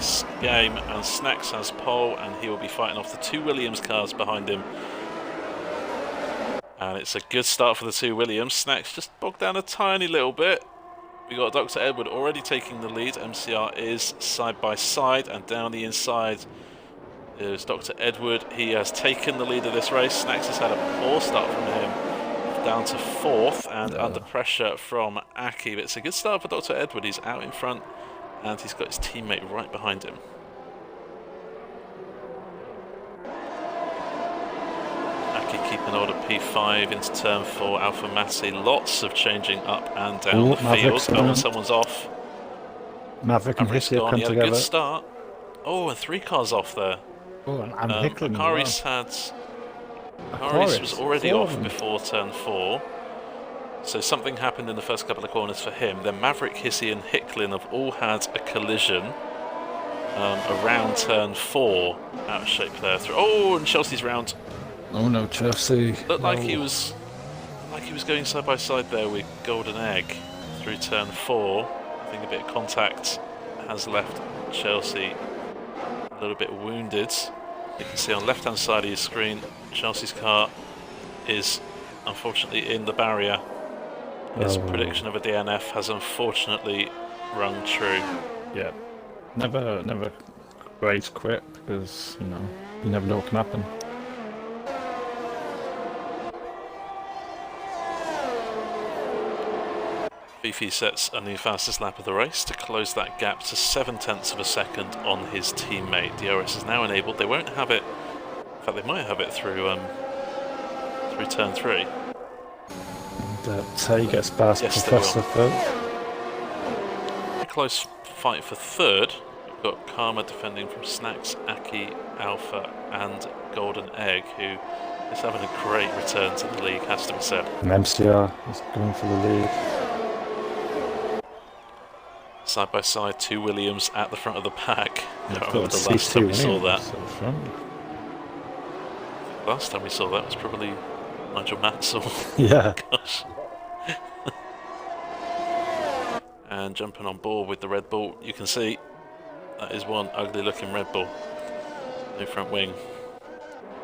race game, and Snacks has pole, and he will be fighting off the 2 Williams cars behind him. And it's a good start for the 2 Williams. Snacks just bogged down a tiny little bit. We got Dr. Edward already taking the lead. MCR is side by side, and down the inside is Dr. Edward. He has taken the lead of this race. Snacks has had a poor start from him, down to 4th, and under pressure from Aki. But it's a good start for Dr. Edward. He's out in front, and he's got his teammate right behind him. Aki keeping hold of P5 into turn 4. Alpha Mati, lots of changing up and down the field. Oh, and someone's off. Maverick and Hissy have come he had together. A good start. Oh, and 3 cars off there. Oh, and Hicklin Akari's Akari's was already off before turn 4. So something happened in the first couple of corners for him. Then Maverick, Hissy and Hicklin have all had a collision around turn 4. Out of shape there. Oh, and Chelsea's round. Oh no, Chelsea. Looked like he was going side by side there with Golden Egg through turn 4. I think a bit of contact has left Chelsea a little bit wounded. You can see on the left hand side of your screen, Chelsea's car is unfortunately in the barrier. His prediction of a DNF has unfortunately rung true. Yeah, never race quit, because you never know what can happen. Fifi sets a new fastest lap of the race to close that gap to 0.7 of a second on his teammate. DRS is now enabled. They won't have it. In fact, they might have it through turn 3. And Tay gets past Professor third. A close fight for third. We've got Karma defending from Snacks, Aki, Alpha, and Golden Egg, who is having a great return to the league, has to be said. And MCR is going for the lead. Side by side, 2 Williams at the front of the pack. I Yeah, remember the last time we saw that. Front. Last time we saw that was probably Nigel Mansell. Yeah. Gosh. And jumping on board with the Red Bull, you can see that is one ugly looking Red Bull. No front wing.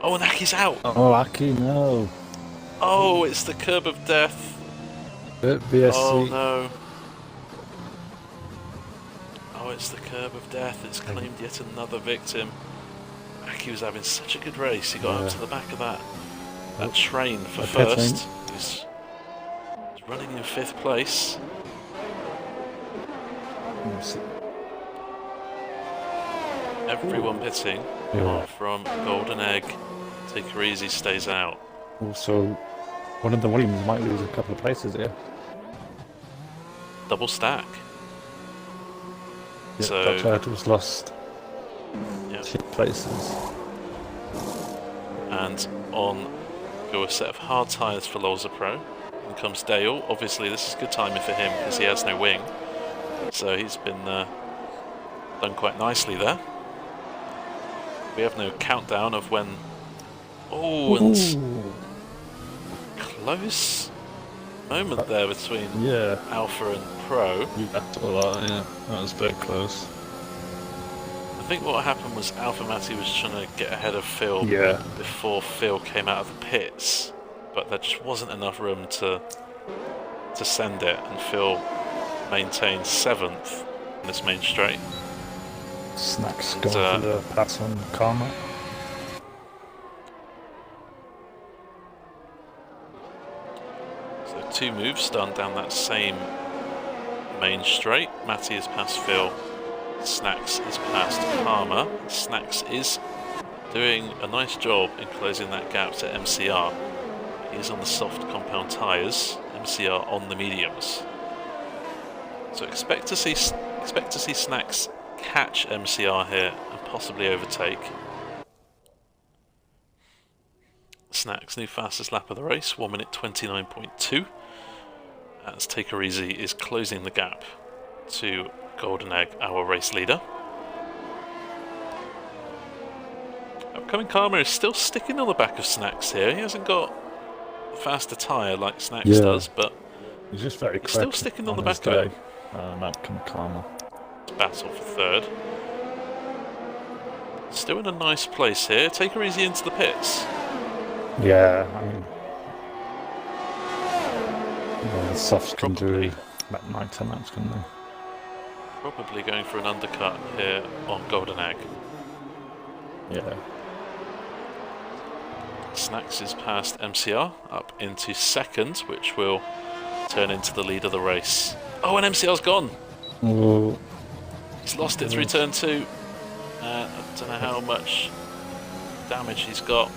Oh, and Aki's out! Oh, Aki, no. Oh, it's the curb of death. BSC. Oh no. Oh, it's the curb of death. It's claimed yet another victim. Aki was having such a good race. He got up to the back of that train for first. He's running in 5th place. Everyone pitting apart from Golden Egg. Take her easy, stays out. Also, one of the Williams might lose a couple of places here. Double stack. Yeah, So Dr. Edwards lost 2 places. And on go a set of hard tyres for Lolza Pro. In comes Dale. Obviously this is good timing for him because he has no wing. So he's been done quite nicely there. We have no countdown of when... Oh, and close moment there between Alpha and Pro. That was very close. I think what happened was Alpha Mati was trying to get ahead of Phil before Phil came out of the pits, but there just wasn't enough room to send it, and Phil maintained 7th in this main straight. Snacks going for the pass on Karma. So 2 moves done down that same main straight. Matty is past Phil. Snacks is past Karma. Snacks is doing a nice job in closing that gap to MCR. He's on the soft compound tyres. MCR on the mediums. So expect to see Snacks catch MCR here and possibly overtake. Snacks' new fastest lap of the race, 1 minute 29.2. As Take Her Easy is closing the gap to Golden Egg, our race leader. Upcoming Karma is still sticking on the back of Snacks here. He hasn't got a faster tyre like Snacks does, but he's just very quick. Still sticking on the back of him. Upcoming Karma. Battle for third. Still in a nice place here. Take her easy into the pits. Yeah, I mean, the softs can do about 9-10 laps, can they? Probably going for an undercut here on Golden Egg. Yeah. Snacks is past MCR, up into second, which will turn into the lead of the race. Oh, and MCR's gone! Ooh. He's lost it through turn 2. I don't know how much damage he's got.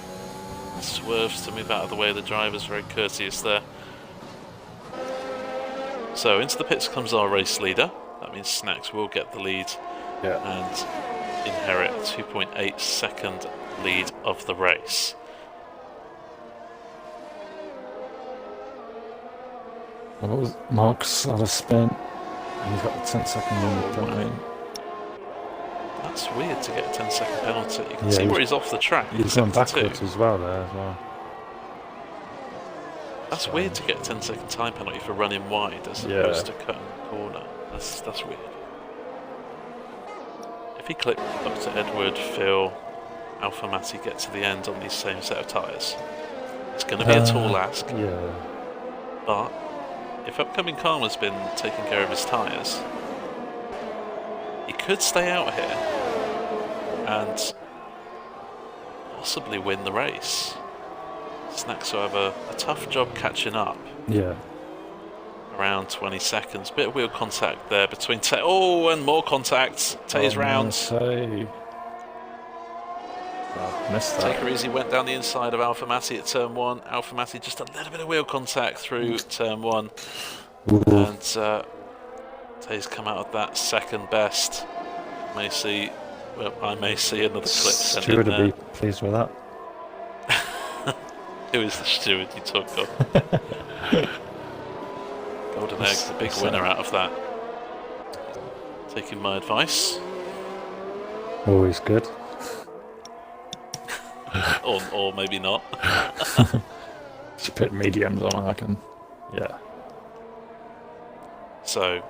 Swerves to move out of the way of the drivers, very courteous there. So into the pits comes our race leader. That means Snacks will get the lead and inherit a 2.8 second lead of the race. What was Mark's out of spin? He's got the 10-second limit, don't we? That's weird to get a 10-second penalty. You can see where he's off the track. He's going backwards as well there as well. That's weird to get a 10-second time penalty for running wide as opposed to cutting the corner. That's weird. If he clipped Dr. Edward, Phil, Alpha Matty get to the end on these same set of tyres, it's going to be a tall ask. Yeah. But if Upcoming Karma's been taking care of his tyres, he could stay out here and possibly win the race. Snacks will have a tough job catching up. Yeah. Around 20 seconds. Bit of wheel contact there between oh, and more contact. Tay's round. Missed that. Take her easy went down the inside of Alpha Matty at turn 1. Alpha Matty just a little bit of wheel contact through turn 1. Ooh. And Tay's come out of that second best. I may see another clip sent in there. Be pleased with that. Who is the steward you talk of? Golden Egg, the big winner out of that. Taking my advice. Always good. or maybe not. Just put mediums on, I reckon. Yeah. So,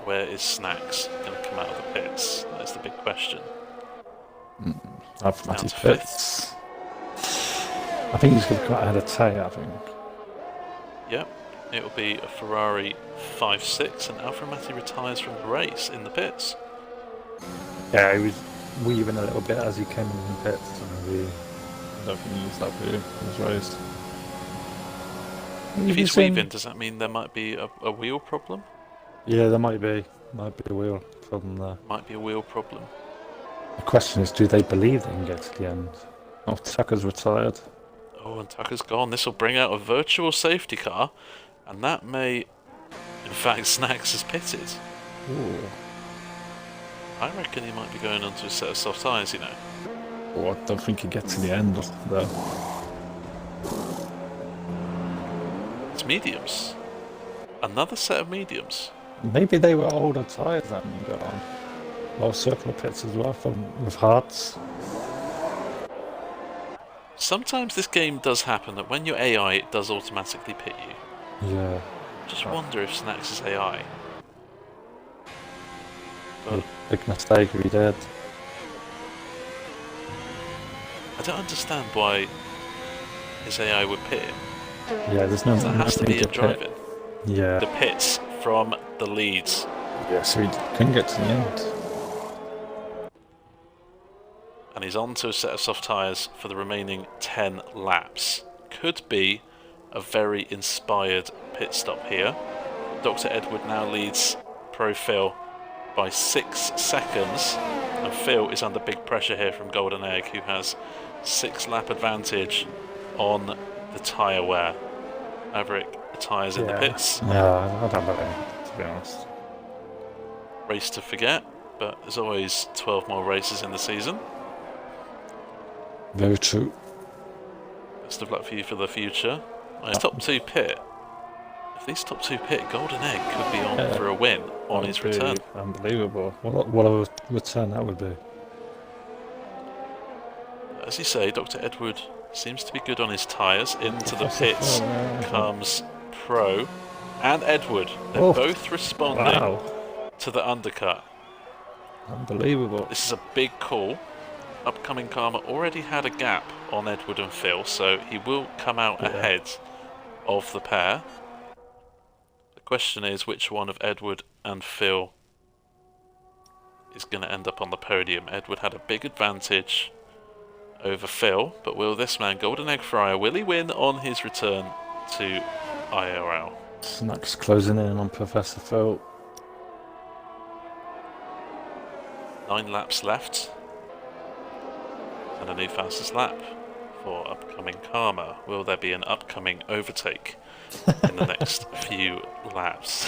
where is Snacks going to come out of the pits? That is the big question. Alpha Matty pits. I think he's going to come out ahead of Tay, I think. Yep, it will be a Ferrari 5.6 and Alpha Matty retires from the race in the pits. Yeah, he was weaving a little bit as he came in the pits. And I don't think he used that view in his race. If he's weaving, does that mean there might be a wheel problem? Yeah, there might be. Might be a wheel problem there. Might be a wheel problem. The question is, do they believe they can get to the end? Oh, Tucker's retired. Oh, and Tucker's gone. This will bring out a virtual safety car, and that may, in fact, Snacks has pitted. Ooh. I reckon he might be going onto a set of soft tyres, you know. Oh, I don't think he gets to the end, though. It's mediums. Another set of mediums. Maybe they were older tyres that you got on. Low circular pits as well, with hearts. Sometimes this game does happen that when you're AI, it does automatically pit you. Yeah. Just wonder if Snacks is AI. But big mistake if he did. I don't understand why his AI would pit him. Yeah, there's no. That has to be in driving. Yeah. The pits from the leads. Yeah, so he couldn't get to the end. And he's on to a set of soft tyres for the remaining 10 laps. Could be a very inspired pit stop here. Dr. Edward now leads Pro Phil by 6 seconds, and Phil is under big pressure here from Golden Egg, who has 6 lap advantage on the tyre wear. Maverick tyres in the pits. Yeah, I don't believe it, to be honest. Race to forget, but there's always 12 more races in the season. Very true. Best of luck for you for the future. Top 2 pit. If these top 2 pit, Golden Egg could be on for a win on his return. Unbelievable. What a return that would be. As you say, Dr. Edward seems to be good on his tyres. Into the pits comes Pro and Edward. They're both responding to the undercut. Unbelievable. This is a big call. upcoming Karma already had a gap on Edward and Phil, so he will come out ahead of the pair. The question is which one of Edward and Phil is going to end up on the podium. Edward had a big advantage over Phil, but will this man, Golden Egg Fryer, will he win on his return to IIRL? Snacks closing in on Professor Phil. 9 laps left. And a new fastest lap for upcoming Karma. Will there be an upcoming overtake in the next few laps?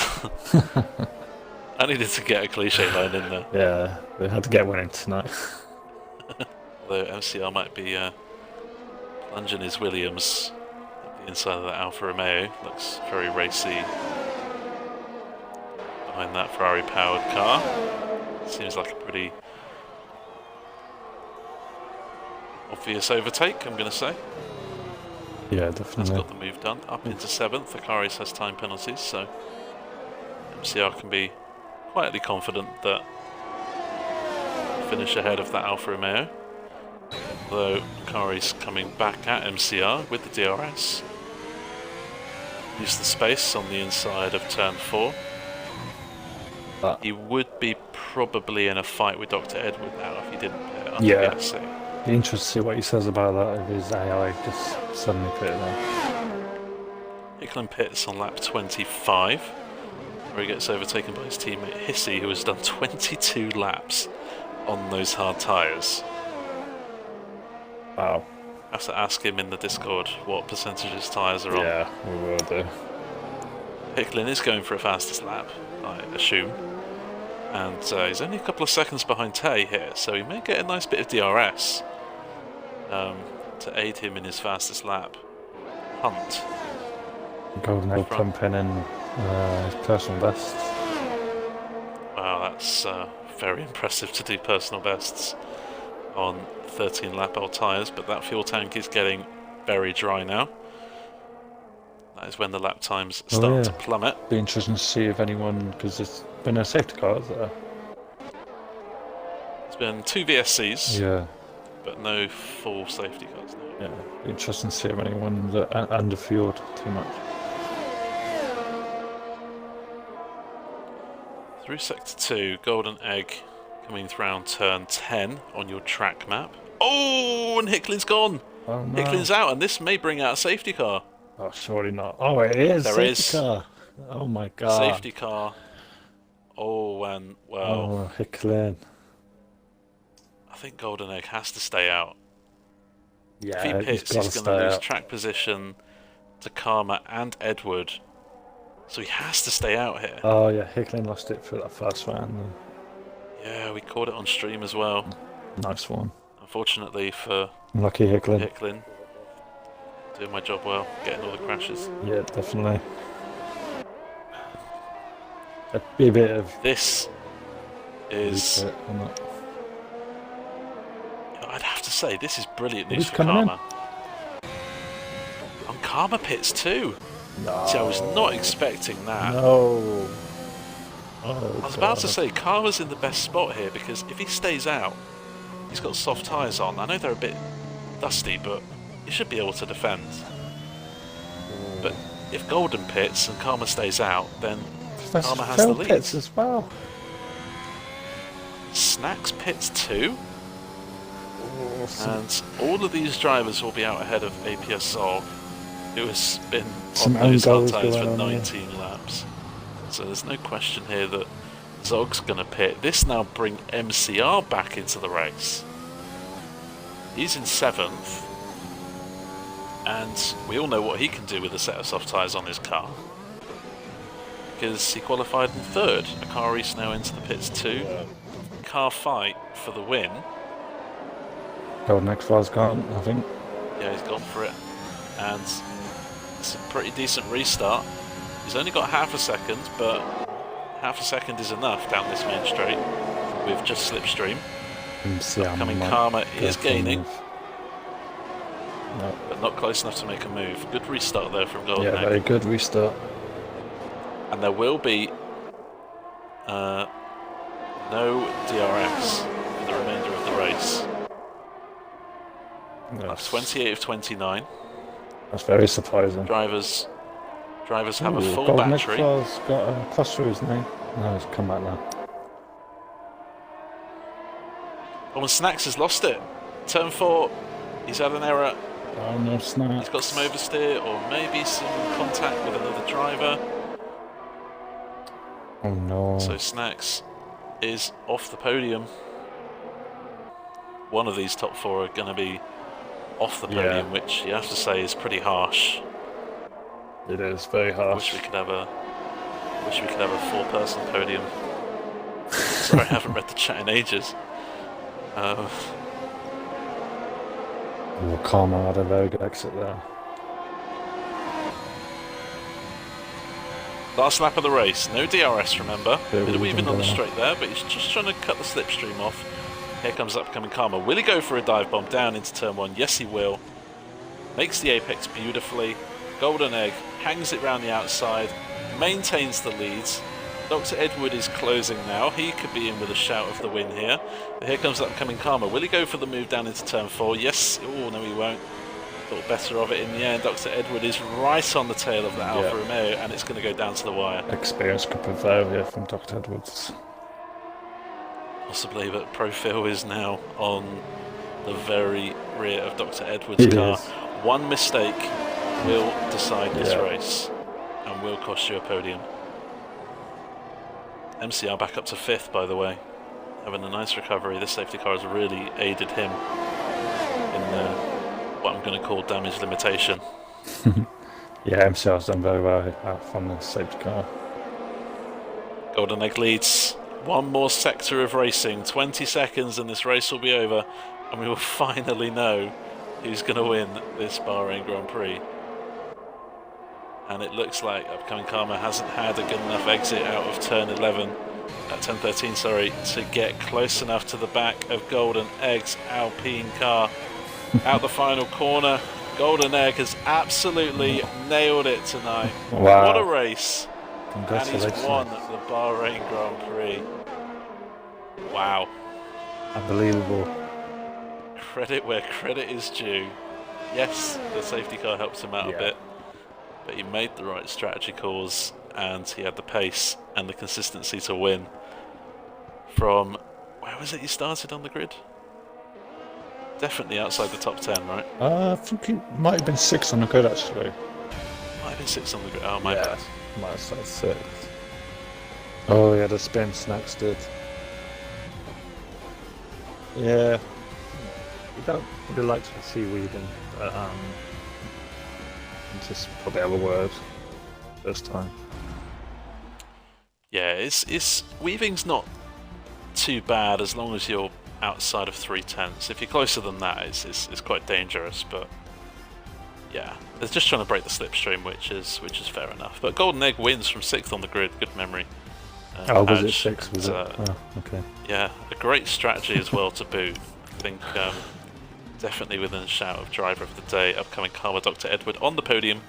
I needed to get a cliche line in there. Yeah, they had to get one in tonight. Although MCR might be plunging his Williams at the inside of that Alfa Romeo. Looks very racy behind that Ferrari powered car. Seems like a pretty obvious overtake, I'm going to say. Yeah, definitely. Has got the move done. Up into 7th. Akaris has time penalties, so MCR can be quietly confident that finish ahead of that Alfa Romeo. Though Akaris coming back at MCR with the DRS. Use the space on the inside of turn 4. He would be probably in a fight with Dr. Edward now if he didn't pit under the SC. Be interested to see what he says about that if his AI just suddenly pitted there. Hicklin pits on lap 25, where he gets overtaken by his teammate Hissy, who has done 22 laps on those hard tyres. Wow. I have to ask him in the Discord what percentage his tyres are on. Yeah, we will do. Hicklin is going for a fastest lap, I assume. And he's only a couple of seconds behind Tay here, so he may get a nice bit of DRS to aid him in his fastest lap hunt. Golden Egg pumping in his personal bests. Wow, that's very impressive to do personal bests on 13 lap old tyres, but that fuel tank is getting very dry now. That is when the lap times start to plummet. Be interesting to see if anyone, because there's been a safety car there. There's been 2 VSCs. Yeah. But no full safety cars now. Yeah, interesting to see if anyone's underfueled too much. Through Sector 2, Golden Egg coming around turn 10 on your track map. Oh, and Hicklin's gone! Oh, no. Hicklin's out, and this may bring out a safety car. Oh, surely not. Oh, it is! There safety car! Oh my god. Safety car. Oh, and well... Oh, Hicklin. I think Golden Egg has to stay out. Yeah, if he pits, he's going to lose track position to Karma and Edward. So he has to stay out here. Oh yeah, Hicklin lost it for that first round. Yeah, we caught it on stream as well. Nice one. Unfortunately for Lucky Hicklin. Doing my job well, getting all the crashes. Yeah, definitely. Be a bit of... This is... I'd have to say, this is brilliant news for Karma. On Karma pits too. No. See, I was not expecting that. No. Oh, I was about to say, Karma's in the best spot here because if he stays out, he's got soft tyres on. I know they're a bit dusty, but he should be able to defend. But if Golden pits and Karma stays out, then Karma has the lead. Pits as well. Snacks pits too. And all of these drivers will be out ahead of APS Zog, who has been on those hard tyres for 19 laps. So there's no question here that Zog's going to pit. This now brings MCR back into the race. He's in 7th, and we all know what he can do with a set of soft tyres on his car, because he qualified in 3rd. Akari's now into the pits too. Car fight for the win. Golden Egg Fly's gone, I think. Yeah, he's gone for it. And it's a pretty decent restart. He's only got half a second, but half a second is enough down this main straight with just slipstream. Coming Karma is gaining. No. But not close enough to make a move. Good restart there from Golden Egg. Yeah, very good restart. And there will be no DRS for the remainder of the race. That's 28 of 29. That's very surprising. Drivers have a full Golden battery. Egg got a cluster, isn't he? No, he's come back now. Oh, and Snacks has lost it. Turn 4, he's had an error. Oh no, Snacks. He's got some oversteer or maybe some contact with another driver. Oh no. So Snacks is off the podium. One of these top 4 are going to be off the podium, which you have to say is pretty harsh. It is very harsh. Wish we could have a 4-person podium. Sorry, I haven't read the chat in ages. Karma had a very good exit there. Last lap of the race, no DRS, remember. Bit of weaving on the there. straight there, but he's just trying to cut the slipstream off. Here comes upcoming Karma. Will he go for a dive bomb down into turn 1? Yes, he will. Makes the apex beautifully. Golden Egg hangs it round the outside, maintains the leads. Dr. Edward is closing now. He could be in with a shout of the win here. But here comes upcoming Karma. Will he go for the move down into turn 4? Yes. Oh, no, he won't. Thought better of it in the end. Dr. Edward is right on the tail of the Alfa Romeo, and it's going to go down to the wire. Experience could prevail here from Dr. Edwards. Possibly, but Profil is now on the very rear of Dr. Edwards' car. One mistake will decide this race and will cost you a podium. MCR back up to 5th, by the way. Having a nice recovery. This safety car has really aided him in what I'm going to call damage limitation. Yeah, MCR's done very well from the safety car. Golden Egg leads. One more sector of racing. 20 seconds and this race will be over. And we will finally know who's going to win this Bahrain Grand Prix. And it looks like upcoming Karma hasn't had a good enough exit out of turn 11, turn 13, sorry, to get close enough to the back of Golden Egg's Alpine car. Out the final corner, Golden Egg has absolutely nailed it tonight. Wow. What a race. Congratulations. And he's won the Bahrain Grand Prix. Wow. Unbelievable. Credit where credit is due. Yes, the safety car helped him out a bit, but he made the right strategy calls and he had the pace and the consistency to win. From, where was it you started on the grid? Definitely outside the top 10, right? I think it might have been 6 on the grid actually. Might have been 6 on the grid, oh my bad. Might have started 6. Oh yeah, the spin Snacks did. Yeah. You don't really like to see weaving, but just probably have a word this time. Yeah, it's weaving's not too bad as long as you're outside of 3/10. If you're closer than that, it's quite dangerous. But yeah, they're just trying to break the slipstream, which is fair enough. But Golden Egg wins from 6th on the grid. Good memory. Was it 6? Was it? Oh, okay. Yeah, a great strategy as well to boot. I think definitely within a shout of driver of the day, upcoming Karma, Dr. Edward on the podium.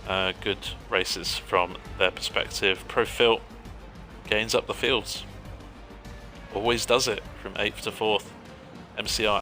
Good races from their perspective. Profil gains up the fields. Always does it from 8th to 4th. MCR